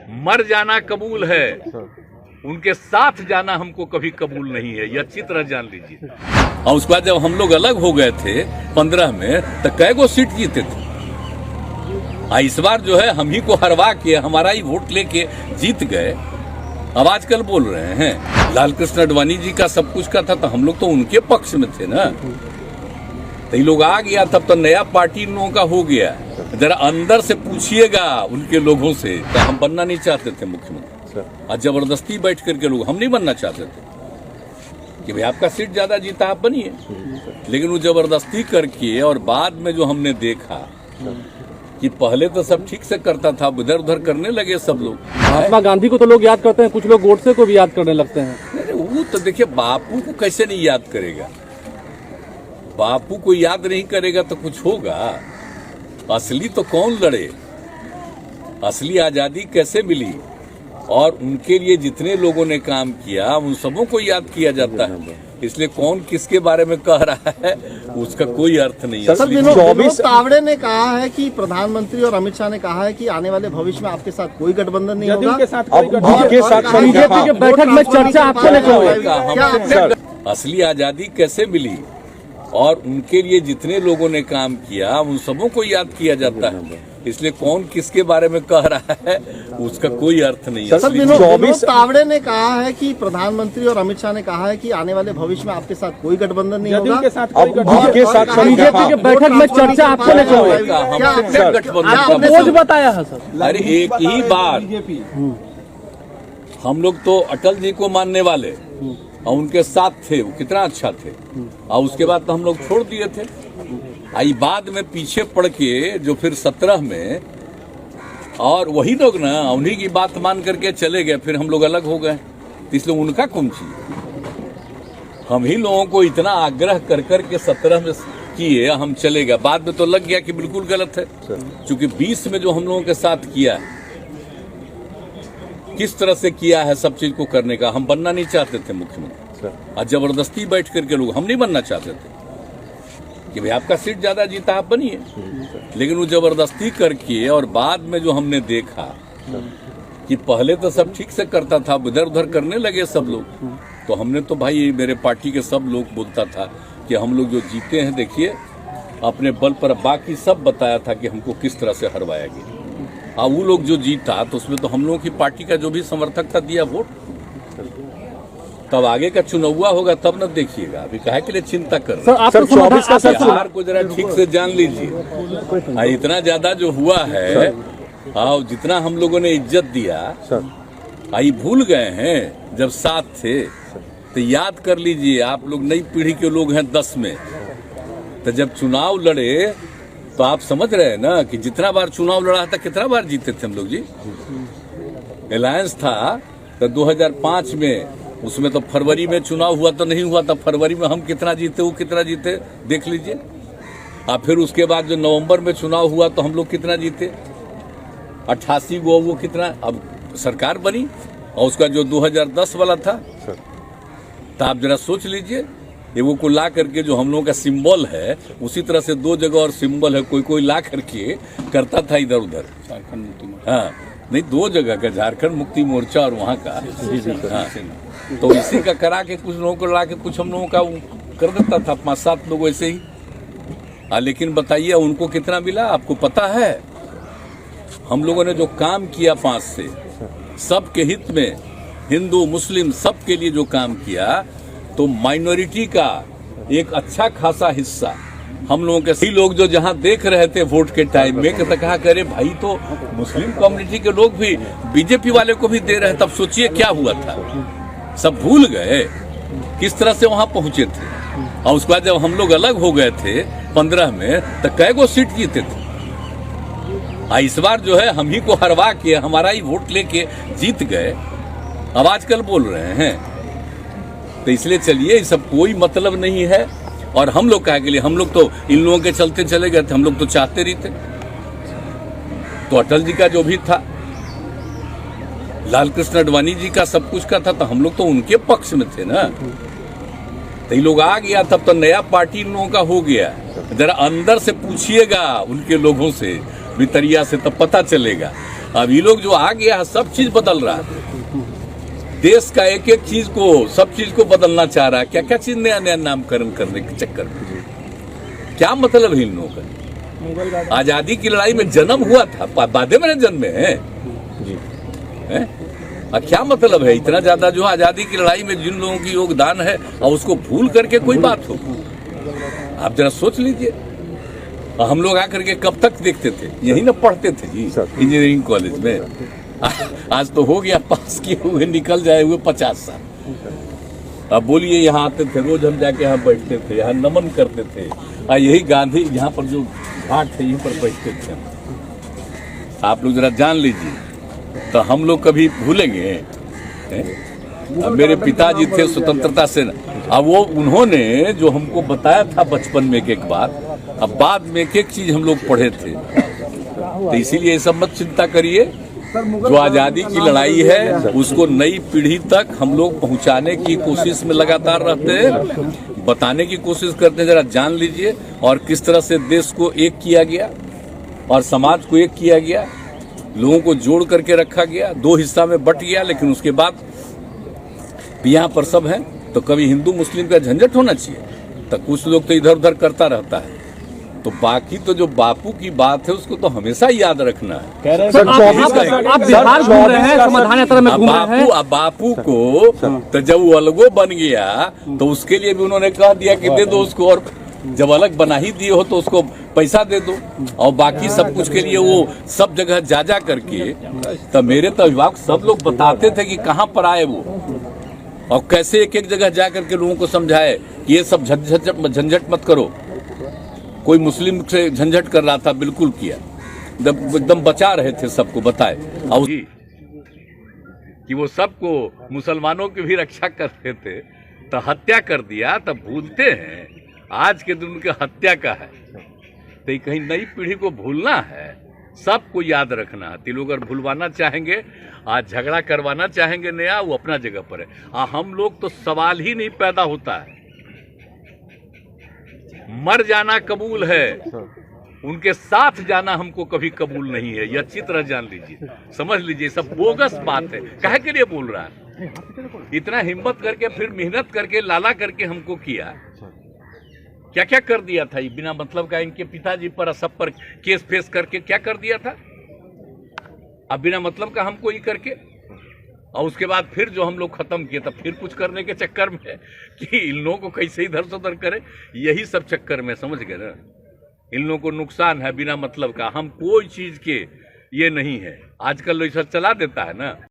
मर जाना कबूल है, उनके साथ जाना हमको कभी कबूल नहीं है, ये अच्छी तरह जान लीजिए। और उसके बाद जब हम लोग अलग हो गए थे 15 में, तो कै गो सीट जीते थे। इस बार जो है हम ही को हरवा के हमारा ही वोट लेके जीत गए। अब आजकल बोल रहे हैं लालकृष्ण आडवाणी जी का सब कुछ का था, तो हम लोग तो उनके पक्ष में थे ना। तो ये लोग आ गया तब तो नया पार्टी इन लोगों का हो गया। जरा अंदर से पूछिएगा उनके लोगों से, तो हम बनना नहीं चाहते थे मुख्यमंत्री, और जबरदस्ती बैठ करके लोग, हम नहीं बनना चाहते थे कि भाई आपका सीट ज्यादा जीता आप बनिए, लेकिन वो जबरदस्ती करके। और बाद में जो हमने देखा कि पहले तो सब ठीक से करता था, इधर उधर करने लगे सब लोग। महात्मा गांधी को तो लोग याद करते हैं, कुछ लोग गोडसे को भी याद करने लगते हैं। वो तो देखिए, बापू को कैसे नहीं याद करेगा? बापू को याद नहीं करेगा तो कुछ होगा? असली तो कौन लड़े, असली आजादी कैसे मिली, और उनके लिए जितने लोगों ने काम किया उन सबों को याद किया जाता है। इसलिए कौन किसके बारे में कह रहा है उसका कोई अर्थ नहीं है। विनोद तावड़े ने कहा है कि प्रधानमंत्री और अमित शाह ने कहा है कि आने वाले भविष्य में आपके साथ कोई गठबंधन नहीं होगा। बीजेपी के बैठक में चर्चा आपसे नहीं। असली आजादी कैसे मिली और उनके लिए जितने लोगों ने काम किया उन सबों को याद किया जाता है। इसलिए कौन किसके बारे में कह रहा है उसका कोई अर्थ नहीं है। विनोद तावड़े ने कहा है कि प्रधानमंत्री और अमित शाह ने कहा है कि आने वाले भविष्य में आपके साथ कोई गठबंधन नहीं होगा। बीजेपी के बैठक में चर्चा आपसे नहीं। गठबंधन बोझ बताया है सर। अरे एक ही बार, हम लोग तो अटल जी को मानने वाले और उनके साथ थे, वो कितना अच्छा थे, और उसके बाद तो हम लोग छोड़ दिए थे। आई बाद में पीछे पड़ के जो फिर 17 में, और वही लोग ना उन्हीं की बात मान करके चले गए, फिर हम लोग अलग हो गए। इसलिए उनका कौन चीज, हम ही लोगों को इतना आग्रह कर करके 17 में किए, हम चले गए। बाद में तो लग गया कि बिल्कुल गलत है, क्योंकि 20 में जो हम लोगों के साथ किया है, किस तरह से किया है सब चीज को करने का, हम बनना नहीं चाहते थे मुख्यमंत्री, और जबरदस्ती बैठ करके लोग, हम नहीं बनना चाहते थे कि भाई आपका सीट ज्यादा जीता आप बनिए, लेकिन वो जबरदस्ती करके। और बाद में जो हमने देखा कि पहले तो सब ठीक से करता था, इधर उधर करने लगे सब लोग, तो हमने तो भाई, मेरे पार्टी के सब लोग बोलता था कि हम लोग जो जीते हैं देखिए अपने बल पर, बाकी सब बताया था कि हमको किस तरह से हरवाया गया। और वो लोग जो जीता तो उसमें तो हम लोगों की पार्टी का जो भी समर्थक था दिया वोट। तब आगे का चुनाव होगा तब न देखिएगा, अभी काहे के लिए चिंता कर रहे हैं? बिहार को जरा ठीक से जान लीजिए। इतना ज्यादा जो हुआ है, और जितना हम लोगों ने इज्जत दिया, आई भूल गए हैं जब साथ थे। तो याद कर लीजिए, आप लोग नई पीढ़ी के लोग हैं 10 में, तो जब चुनाव लड़े तो आप समझ रहे हैं ना कि जितना बार चुनाव लड़ा था कितना बार जीते थे हम लोग जी। अलायंस था तो 2005 में, उसमें तो फरवरी में चुनाव हुआ तो नहीं हुआ था, फरवरी में हम कितना जीते वो कितना जीते देख लीजिए। और फिर उसके बाद जो नवंबर में चुनाव हुआ तो हम लोग कितना जीते, 88 गो, वो कितना, अब सरकार बनी। और उसका जो 2010 वाला था, तो आप जरा सोच लीजिए, ये वो को ला करके जो हम लोगों का सिंबल है, उसी तरह से 2 जगह और सिंबल है, कोई कोई ला करके करता था इधर उधर। झारखंड मुक्ति मोर्चा, हाँ नहीं, 2 जगह का, झारखंड मुक्ति मोर्चा और वहाँ का। हाँ, तो इसी का करा के कुछ लोगों को ला के कुछ हम लोगों का कर देता था, 5-7 लोग ऐसे ही। लेकिन बताइए उनको कितना मिला आपको पता है? हम लोगों ने जो काम किया 5 से, सबके हित में, हिंदू मुस्लिम सबके लिए जो काम किया, तो माइनॉरिटी का एक अच्छा खासा हिस्सा हम लोगों के, सही लोग जो जहां देख रहे थे वोट के टाइम में, तो कहा करे भाई तो मुस्लिम कम्युनिटी के लोग भी बीजेपी वाले को भी दे रहे हैं। तब सोचिए क्या हुआ था, सब भूल गए किस तरह से वहां पहुंचे थे। और उसके बाद जब हम लोग अलग हो गए थे 15 में, तो कै गो सीट जीते थे। इस बार जो है हम ही को हरवा के हमारा ही वोट लेके जीत गए। अब आजकल बोल रहे हैं, तो इसलिए चलिए, ये सब कोई मतलब नहीं है। और हम लोग कहा के लिए, हम लोग तो इन लोगों के चलते चले गए थे, हम लोग तो चाहते नहीं थे। तो अटल जी का जो भी था, लालकृष्ण आडवाणी जी का सब कुछ का था, तो हम लोग तो उनके पक्ष में थे ना। तो ये लोग आ गया तब तो नया पार्टी इन लोगों का हो गया। जरा अंदर से पूछिएगा उनके लोगों से, भितरिया से, तब पता चलेगा। अब ये लोग जो आ गया सब चीज बदल रहा है, देश का एक एक चीज को, सब चीज को बदलना चाह रहा है। क्या क्या चीज नया नया नामकरण करने के चक्कर में, क्या मतलब है इन लोगों का? आजादी की लड़ाई में जन्म हुआ था, बादे में जन्मे हैं, और क्या मतलब है इतना ज्यादा जो आजादी की लड़ाई में जिन लोगों की योगदान है और उसको भूल करके कोई बात हो? आप जरा सोच लीजिए। हम लोग आकर के कब तक देखते थे, यही ना पढ़ते थे जी इंजीनियरिंग कॉलेज में। आज तो हो गया, पास किए हुए निकल जाए हुए 50 साल। अब बोलिए, यहाँ आते थे रोज, हम जाके यहाँ बैठते थे, यहाँ नमन करते थे, और यही गांधी यहाँ पर जो घाट थे यहीं पर बैठते थे। आप लोग जरा जान लीजिए, तो हम लोग कभी भूलेंगे? अब मेरे पिताजी थे स्वतंत्रता सेना, अब वो उन्होंने जो हमको बताया था बचपन में एक बात, अब बाद में एक चीज हम लोग पढ़े थे। तो इसीलिए ये सब मत चिंता करिए, जो आजादी की लड़ाई है उसको नई पीढ़ी तक हम लोग पहुंचाने की कोशिश में लगातार रहते हैं, बताने की कोशिश करते हैं। जरा जान लीजिए, और किस तरह से देश को एक किया गया और समाज को एक किया गया, लोगों को जोड़ करके रखा गया, दो हिस्सा में बट गया। लेकिन उसके बाद यहाँ पर सब है, तो कभी हिंदू मुस्लिम का झंझट होना चाहिए, तो कुछ लोग तो इधर उधर करता रहता है। तो बाकी तो जो बापू की बात है उसको तो हमेशा याद रखना है। कह रहे हैं आप बिहार घूम रहे हैं, समाधान यात्रा में घूम रहे हैं। बापू को तो जब वो अलगो बन गया तो उसके लिए भी उन्होंने कह दिया कि दे दो उसको, और जब अलग बना ही दिए हो तो उसको पैसा दे दो, और बाकी सब कुछ के लिए वो सब जगह जा करके। तो मेरे तो अभिभावक सब लोग बताते थे कि कहाँ पर आए वो, और कैसे एक एक जगह जा करके लोगों को समझाए कि ये सब झंझट मत करो। कोई मुस्लिम से झंझट कर रहा था, बिल्कुल किया, एकदम बचा रहे थे, सबको बताए, और कि वो सबको मुसलमानों की भी रक्षा करते थे, तो हत्या कर दिया। तब भूलते हैं आज के दिन उनके हत्या का है, तो कहीं नई पीढ़ी को भूलना है, सबको याद रखना है। लोग अगर भूलवाना चाहेंगे, आज झगड़ा करवाना चाहेंगे नया, वो अपना जगह पर है। हम लोग तो सवाल ही नहीं पैदा होता है, मर जाना कबूल है, उनके साथ जाना हमको कभी कबूल नहीं है। ये अच्छी तरह जान लीजिए, समझ लीजिए, सब बोगस बात है। काहे के लिए बोल रहा है? इतना हिम्मत करके, फिर मेहनत करके, लाला करके हमको किया, क्या क्या कर दिया था ये बिना मतलब का। इनके पिताजी पर, सब पर केस फेस करके क्या कर दिया था, अब बिना मतलब का हमको ये करके। और उसके बाद फिर जो हम लोग खत्म किए, तब फिर कुछ करने के चक्कर में कि इन लोगों को कैसे इधर से उधर करे, यही सब चक्कर में, समझ गए ना। इन लोगों को नुकसान है बिना मतलब का, हम कोई चीज के ये नहीं है। आजकल लोग इसे चला देता है ना।